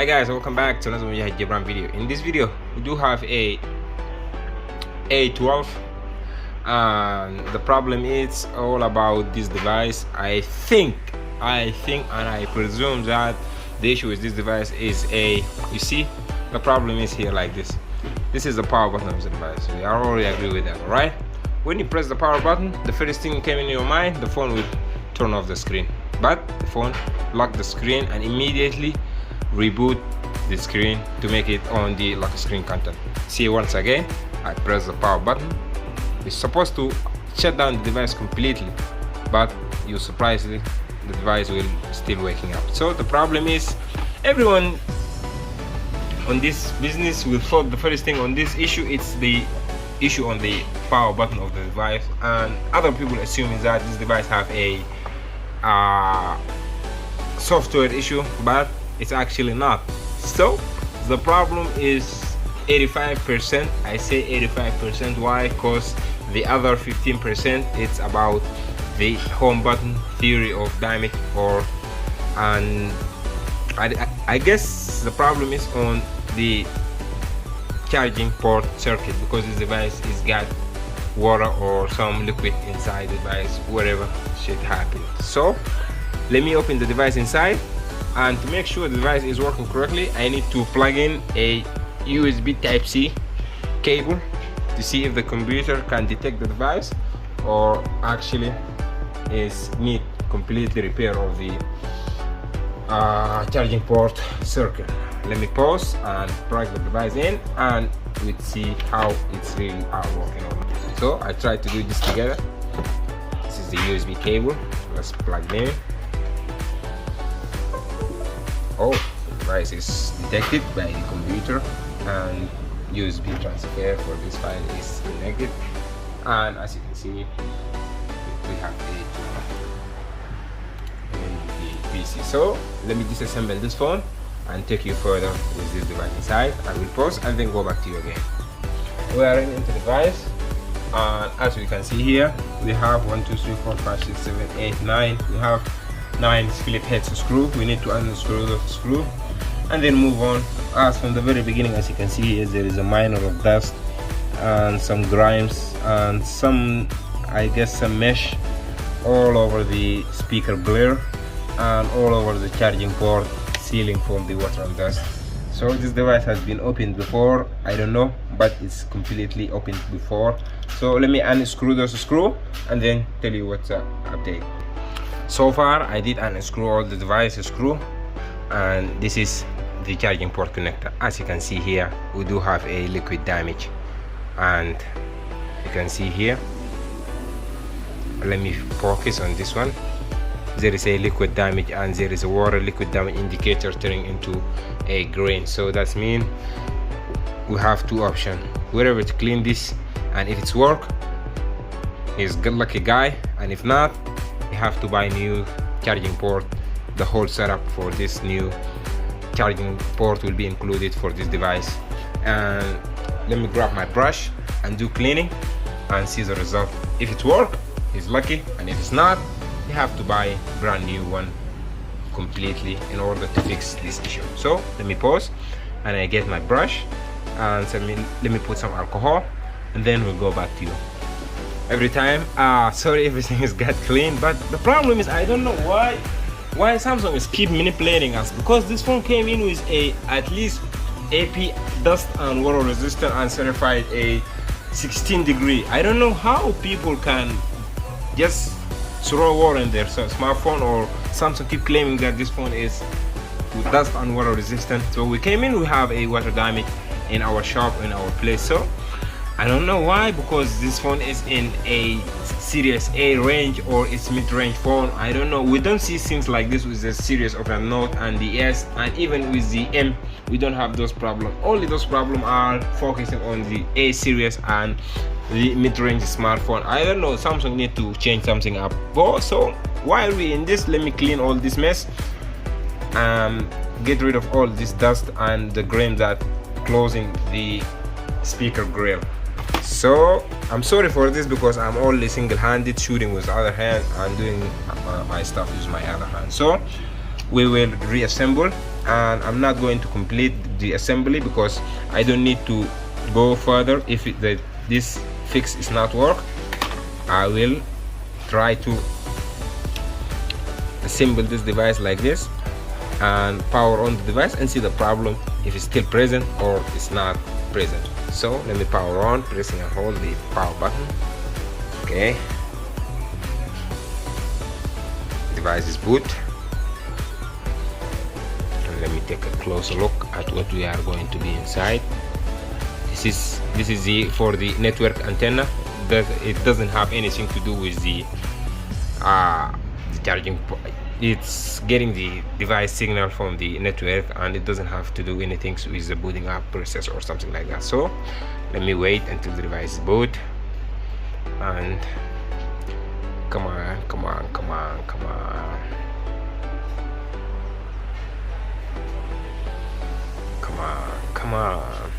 Hi guys, welcome back to another Gibran video. In this video, we do have a A12, and the problem is all about this device. I think, and I presume that the issue with this device is you see, the problem is here like this. This is the power button of the device. We already agree with that, right? When you press the power button, the first thing came in your mind, the phone will turn off the screen. But the phone locked the screen and immediately reboot the screen to make it on the lock screen content. See, once again, I press the power button. It's supposed to shut down the device completely, but you surprisingly, the device will still waking up. So the problem is, everyone on this business will thought the first thing on this issue, it's the issue on the power button of the device, and other people assuming that this device have a software issue, but it's actually not. So the problem is 85%. I say 85%. Why? Because the other 15%, it's about the home button theory of damage, and I guess the problem is on the charging port circuit, because this device is got water or some liquid inside the device, whatever shit happened. So let me open the device inside, and to make sure the device is working correctly, I need to plug in a USB Type-C cable to see if the computer can detect the device or actually is need completely repair of the charging port circuit. Let me pause and plug the device in, and we'll see how it's really working on. So I tried to do this together. This is the USB cable. Let's plug it in. Oh, the device is detected by the computer, and USB transfer for this file is connected, and as you can see, we have the PC. So let me disassemble this phone and take you further with this device inside. I will pause and then go back to you again. We are into the device, and as we can see here, we have 1 2 3 4 5 6 7 8 9. We have 9 Phillips head screw. We need to unscrew the screw and then move on. As from the very beginning, as you can see here, there is a minor of dust and some grimes and some, I guess, some mesh all over the speaker glare and all over the charging port sealing from the water and dust. So this device has been opened before, I don't know, but it's completely opened before. So let me unscrew those screw and then tell you what's the update. So far I did unscrew all the device screw, and this is the charging port connector. As you can see here, we do have a liquid damage, and you can see here, let me focus on this one. There is a liquid damage and there is a water liquid damage indicator turning into a green. So that means we have two options: whether to clean this, and if it's work, he's good lucky guy, and if not, you have to buy new charging port. The whole setup for this new charging port will be included for this device. And let me grab my brush and do cleaning and see the result. If it works, he's lucky, and if it's not, you have to buy a brand new one completely in order to fix this issue. So let me pause and I get my brush, and so let me put some alcohol, and then we'll go back to you. Every time, sorry, everything is got clean, but the problem is, I don't know why Samsung is keep manipulating us, because this phone came in with a at least AP dust and water resistant and certified a 16 degree. I don't know how people can just throw water in their smartphone, or Samsung keep claiming that this phone is dust and water resistant. So we came in, we have a water damage in our shop, in our place. So I don't know why, because this phone is in a Series A range or it's mid-range phone. I don't know. We don't see things like this with the series of the Note and the S, and even with the M, we don't have those problems. Only those problems are focusing on the A series and the mid-range smartphone. I don't know, Samsung need to change something up. So while we in this, let me clean all this mess, get rid of all this dust and the grain that closing the speaker grill. So I'm sorry for this, because I'm only single-handed shooting with the other hand and doing my stuff with my other hand. So we will reassemble, and I'm not going to complete the assembly because I don't need to go further. If this fix is not work, I will try to assemble this device like this and power on the device and see the problem, if it's still present or it's not present. So let me power on, pressing and hold the power button. Okay, device is boot, and let me take a closer look at what we are going to be inside. This is the for the network antenna. It doesn't have anything to do with the charging. It's getting the device signal from the network, and it doesn't have to do anything with the booting up process or something like that. So let me wait until the device is boot, and come on, come on, come on, come on, come on, come on.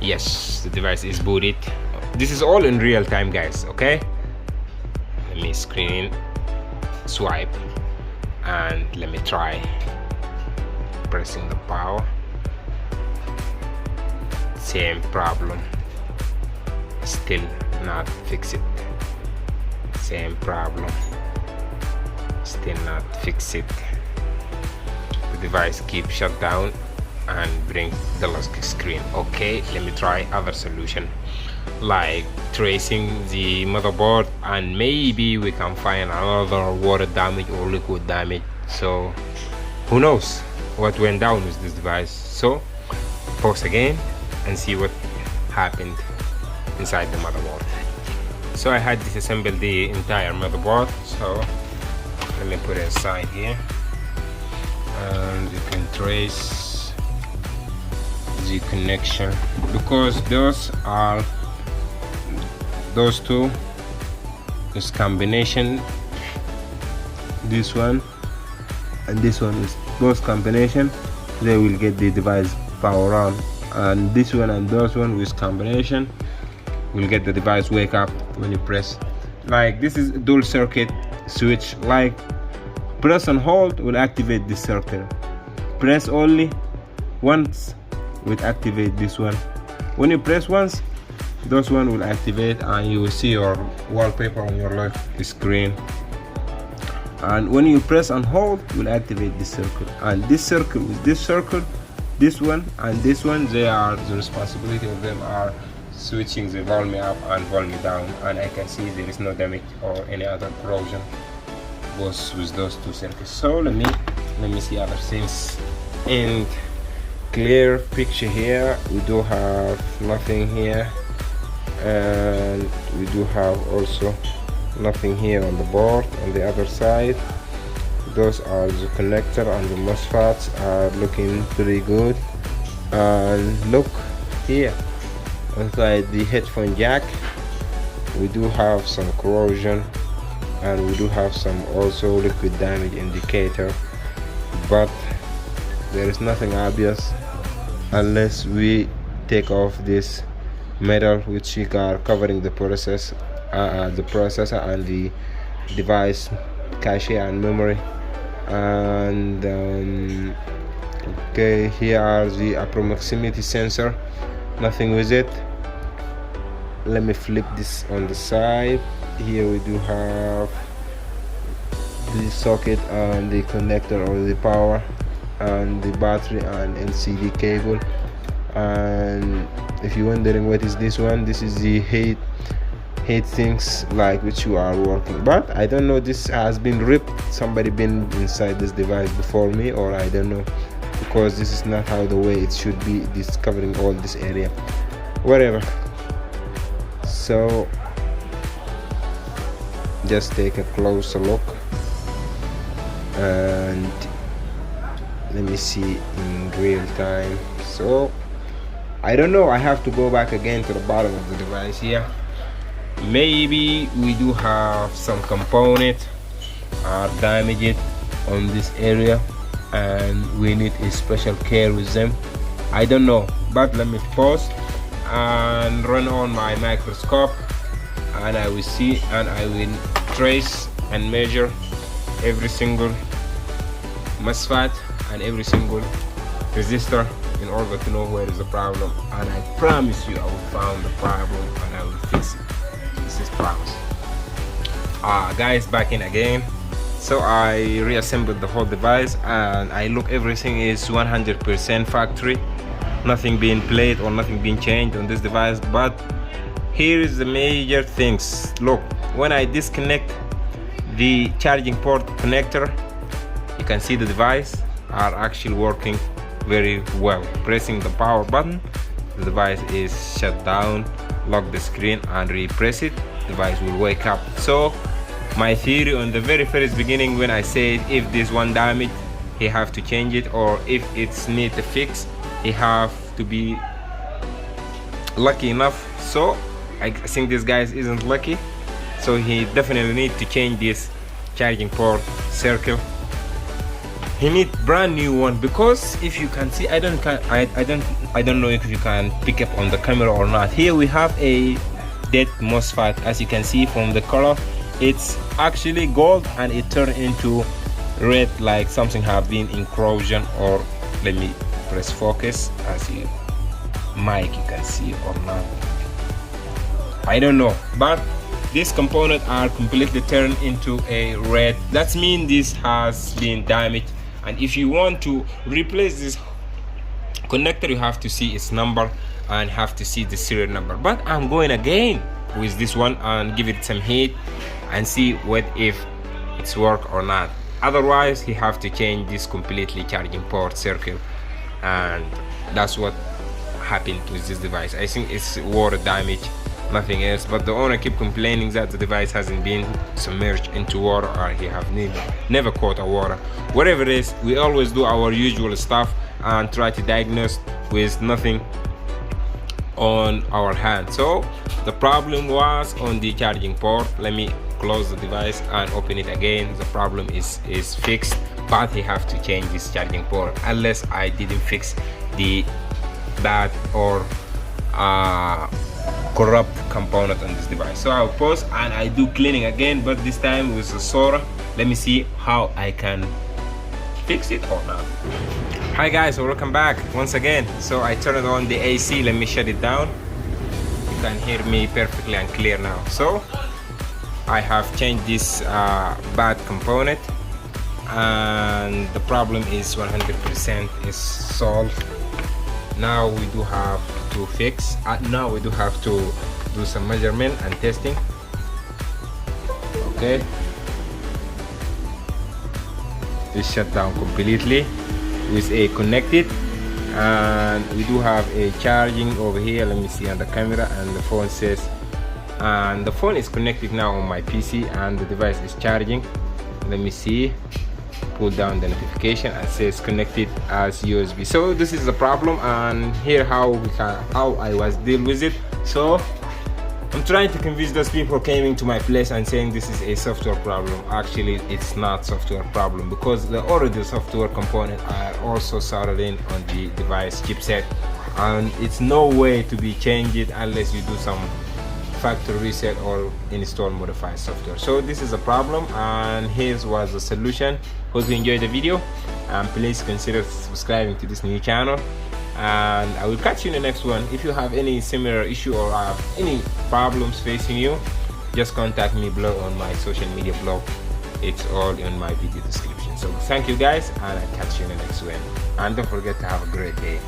Yes, the device is booted. This is all in real time, guys. Okay, let me screen swipe, and let me try pressing the power. Same problem, still not fix it. Same problem, still not fix it. The device keeps shut down and bring the lock screen. Okay, let me try other solution, like tracing the motherboard, and maybe we can find another water damage or liquid damage. So who knows what went down with this device. So pause again and see what happened inside the motherboard. So I had disassembled the entire motherboard, so let me put it aside here, and you can trace the connection, because those two, this combination, this one and this one is both combination, they will get the device power on, and this one and those one with combination will get the device wake up when you press. Like this is a dual circuit switch, like press and hold will activate this circuit, press only once will activate this one. When you press once, those one will activate, and you will see your wallpaper on your left screen. And when you press and hold, will activate this circle, and this circle with this circle, this one and this one, they are the responsibility of them are switching the volume up and volume down. And I can see there is no damage or any other corrosion both with those two circuits. So let me see other things. And clear picture here, we do have nothing here, and we do have also nothing here on the board. On the other side, those are the connector, and the MOSFETs are looking pretty good. And look here inside the headphone jack, we do have some corrosion, and we do have some also liquid damage indicator, but there is nothing obvious unless we take off this metal which we are covering the processor and the device cache and memory. And okay, here are the proximity sensor, nothing with it. Let me flip this on the side. Here we do have the socket and the connector or the power and the battery and LCD cable. And if you're wondering what is this one, this is the heat things like which you are working, but I don't know, this has been ripped, somebody been inside this device before me, or I don't know, because this is not how the way it should be, this covering all this area, whatever. So just take a closer look and let me see in real time. So I don't know, I have to go back again to the bottom of the device here. Maybe we do have some components are damaged on this area and we need a special care with them. I don't know, but let me pause and run on my microscope, and I will see, and I will trace and measure every single MOSFET and every single resistor in order to know where is the problem, and I promise you I will find the problem and I will fix it. This is promise. Guys, back in again. So I reassembled the whole device and I look, everything is 100% factory, nothing being played or nothing being changed on this device. But here is the major things. Look, when I disconnect the charging port connector, you can see the device are actually working very well. Pressing the power button, the device is shut down. Lock the screen and repress it, the device will wake up. So my theory on the very first beginning, when I said if this one damage, he have to change it, or if it's need to fix, he have to be lucky enough. So I think this guy isn't lucky, so he definitely need to change this charging port circle. He need brand new one, because if you can see, I don't know if you can pick up on the camera or not. Here we have a dead MOSFET. As you can see from the color, it's actually gold and it turned into red, like something have been in corrosion. Or let me press focus, as you mic you can see or not, I don't know, but these components are completely turned into a red. That means this has been damaged, and if you want to replace this connector, you have to see its number and have to see the serial number. But I'm going again with this one and give it some heat and see what if it's work or not. Otherwise he have to change this completely charging port circle, and that's what happened with this device. I think it's water damage, nothing else. But the owner keep complaining that the device hasn't been submerged into water, or he have never caught a water. Whatever it is, we always do our usual stuff and try to diagnose with nothing on our hand. So the problem was on the charging port. Let me close the device and open it again. The problem is fixed, but he have to change this charging port, unless I didn't fix the bad or corrupt component on this device. So I'll pause and I do cleaning again, but this time with the soda. Let me see how I can fix it or not. Hi guys, welcome back once again. So I turned on the AC. Let me shut it down. You can hear me perfectly and clear now. So I have changed this bad component, and the problem is 100% is solved. Now we do have to fix. Now we do have to do some measurement and testing. Okay, it's shut down completely with a connected, and we do have a charging over here. Let me see on the camera, and the phone says, and the phone is connected now on my PC and the device is charging. Let me see, pull down the notification and says connected as USB. So this is the problem, and here how I was deal with it. So I'm trying to convince those people coming to my place and saying this is a software problem. Actually it's not software problem, because the already software components are also soldered in on the device chipset, and it's no way to be changed unless you do some factory reset or install modified software. So this is a problem, and here was the solution. Hope you enjoyed the video, and please consider subscribing to this new channel, and I will catch you in the next one. If you have any similar issue or any problems facing you, just contact me below on my social media blog. It's all in my video description. So thank you guys, and I'll catch you in the next one, and don't forget to have a great day.